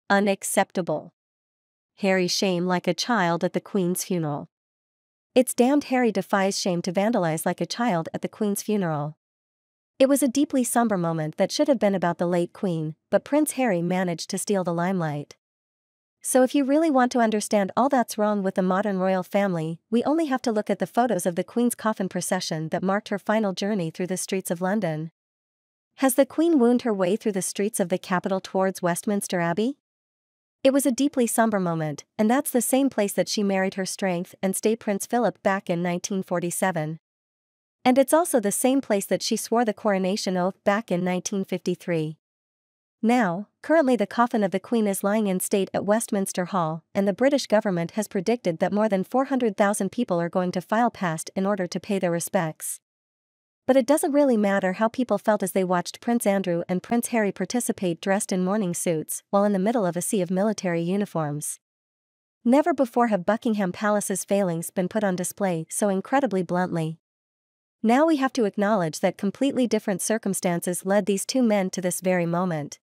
Unacceptable. Harry shame like a child at the Queen's funeral. It's damned Harry defies shame to vandalize like a child at the Queen's funeral. It was a deeply somber moment that should have been about the late Queen, but Prince Harry managed to steal the limelight. So if you really want to understand all that's wrong with the modern royal family, we only have to look at the photos of the Queen's coffin procession that marked her final journey through the streets of London. Has the Queen wound her way through the streets of the capital towards Westminster Abbey? It was a deeply somber moment, and that's the same place that she married her strength and stay Prince Philip back in 1947. And it's also the same place that she swore the coronation oath back in 1953. Now, currently the coffin of the Queen is lying in state at Westminster Hall, and the British government has predicted that more than 400,000 people are going to file past in order to pay their respects. But it doesn't really matter how people felt as they watched Prince Andrew and Prince Harry participate dressed in mourning suits while in the middle of a sea of military uniforms. Never before have Buckingham Palace's failings been put on display so incredibly bluntly. Now we have to acknowledge that completely different circumstances led these two men to this very moment.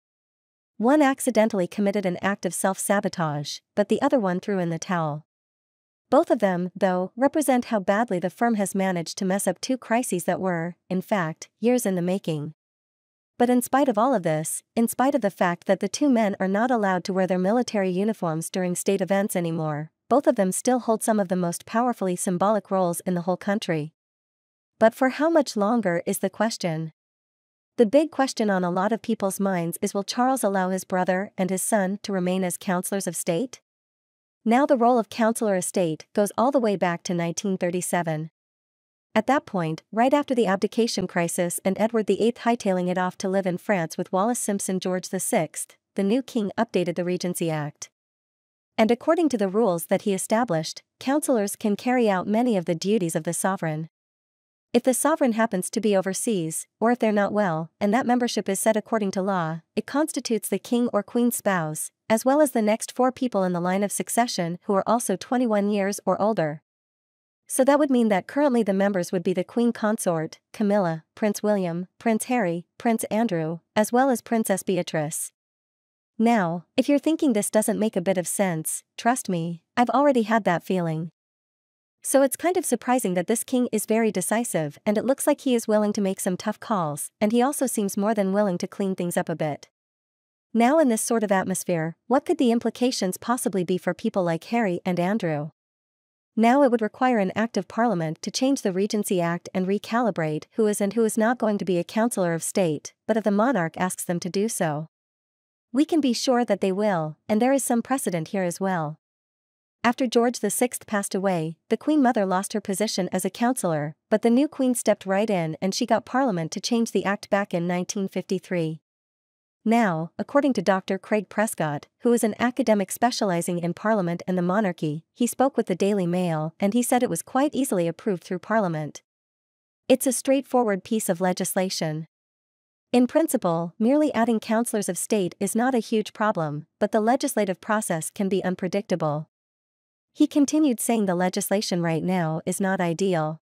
One accidentally committed an act of self-sabotage, but the other one threw in the towel. Both of them, though, represent how badly the firm has managed to mess up two crises that were, in fact, years in the making. But in spite of all of this, in spite of the fact that the two men are not allowed to wear their military uniforms during state events anymore, both of them still hold some of the most powerfully symbolic roles in the whole country. But for how much longer is the question? The big question on a lot of people's minds is, will Charles allow his brother and his son to remain as counselors of state? Now the role of counselor of state goes all the way back to 1937. At that point, right after the abdication crisis and Edward VIII hightailing it off to live in France with Wallis Simpson George VI, the new king updated the Regency Act. And according to the rules that he established, counselors can carry out many of the duties of the sovereign. If the sovereign happens to be overseas, or if they're not well, and that membership is set according to law, it constitutes the king or queen's spouse, as well as the next 4 people in the line of succession who are also 21 years or older. So that would mean that currently the members would be the Queen Consort, Camilla, Prince William, Prince Harry, Prince Andrew, as well as Princess Beatrice. Now, if you're thinking this doesn't make a bit of sense, trust me, I've already had that feeling. So it's kind of surprising that this king is very decisive, and it looks like he is willing to make some tough calls, and he also seems more than willing to clean things up a bit. Now in this sort of atmosphere, what could the implications possibly be for people like Harry and Andrew? Now it would require an act of Parliament to change the Regency Act and recalibrate who is and who is not going to be a counsellor of state, but if the monarch asks them to do so, we can be sure that they will, and there is some precedent here as well. After George VI passed away, the Queen Mother lost her position as a counsellor, but the new Queen stepped right in and she got Parliament to change the Act back in 1953. Now, according to Dr. Craig Prescott, who is an academic specializing in Parliament and the monarchy, he spoke with the Daily Mail and he said it was quite easily approved through Parliament. It's a straightforward piece of legislation. In principle, merely adding counsellors of state is not a huge problem, but the legislative process can be unpredictable. He continued saying the legislation right now is not ideal.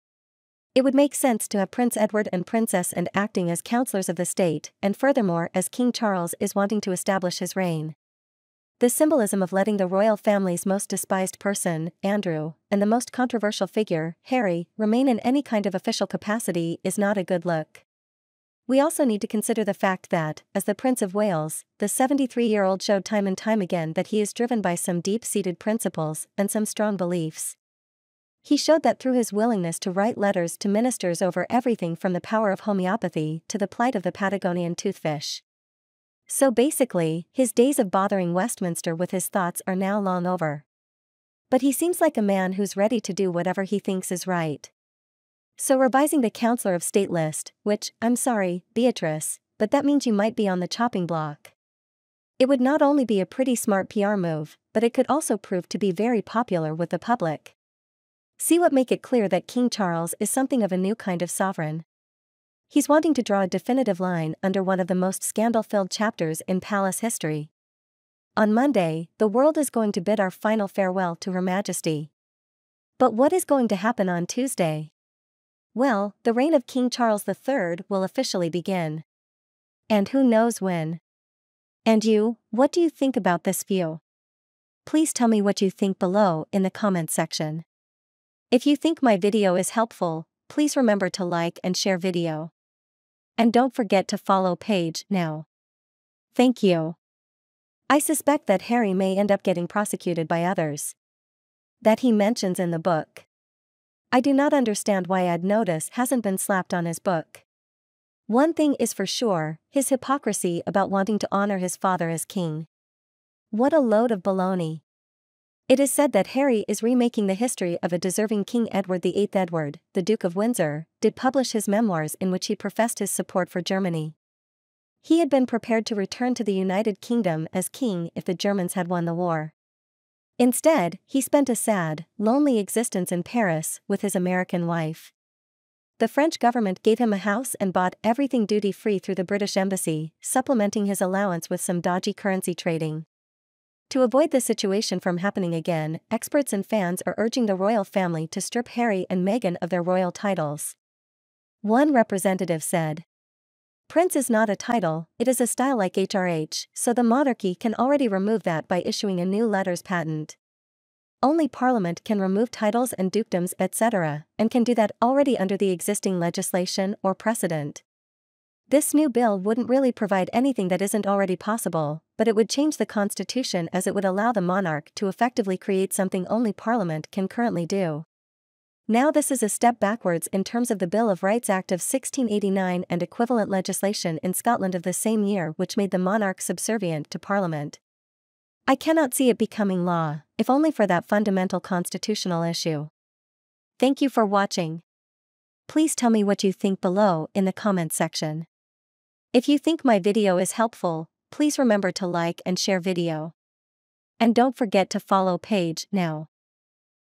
It would make sense to have Prince Edward and Princess Anne acting as counsellors of the state, and furthermore as King Charles is wanting to establish his reign. The symbolism of letting the royal family's most despised person, Andrew, and the most controversial figure, Harry, remain in any kind of official capacity is not a good look. We also need to consider the fact that, as the Prince of Wales, the 73-year-old showed time and time again that he is driven by some deep-seated principles and some strong beliefs. He showed that through his willingness to write letters to ministers over everything from the power of homeopathy to the plight of the Patagonian toothfish. So basically, his days of bothering Westminster with his thoughts are now long over. But he seems like a man who's ready to do whatever he thinks is right. So revising the Counselor of State list, which, I'm sorry, Beatrice, but that means you might be on the chopping block. It would not only be a pretty smart PR move, but it could also prove to be very popular with the public. See what make it clear that King Charles is something of a new kind of sovereign. He's wanting to draw a definitive line under one of the most scandal-filled chapters in palace history. On Monday, the world is going to bid our final farewell to Her Majesty. But what is going to happen on Tuesday? Well, the reign of King Charles III will officially begin. And who knows when? And you, what do you think about this view? Please tell me what you think below in the comments section. If you think my video is helpful, please remember to like and share video. And don't forget to follow page now. Thank you. I suspect that Harry may end up getting prosecuted by others that he mentions in the book. I do not understand why I'd notice hasn't been slapped on his book. One thing is for sure, his hypocrisy about wanting to honor his father as king. What a load of baloney. It is said that Harry is remaking the history of a deserving King. Edward VIII. Edward, the Duke of Windsor, did publish his memoirs in which he professed his support for Germany. He had been prepared to return to the United Kingdom as king if the Germans had won the war. Instead, he spent a sad, lonely existence in Paris with his American wife. The French government gave him a house and bought everything duty-free through the British Embassy, supplementing his allowance with some dodgy currency trading. To avoid this situation from happening again, experts and fans are urging the royal family to strip Harry and Meghan of their royal titles. One representative said, "Prince is not a title, it is a style like HRH, so the monarchy can already remove that by issuing a new letters patent. Only Parliament can remove titles and dukedoms etc., and can do that already under the existing legislation or precedent. This new bill wouldn't really provide anything that isn't already possible, but it would change the constitution as it would allow the monarch to effectively create something only Parliament can currently do. Now this is a step backwards in terms of the Bill of Rights Act of 1689 and equivalent legislation in Scotland of the same year which made the monarch subservient to Parliament. I cannot see it becoming law, if only for that fundamental constitutional issue." Thank you for watching. Please tell me what you think below in the comments section. If you think my video is helpful, please remember to like and share video. And don't forget to follow page now.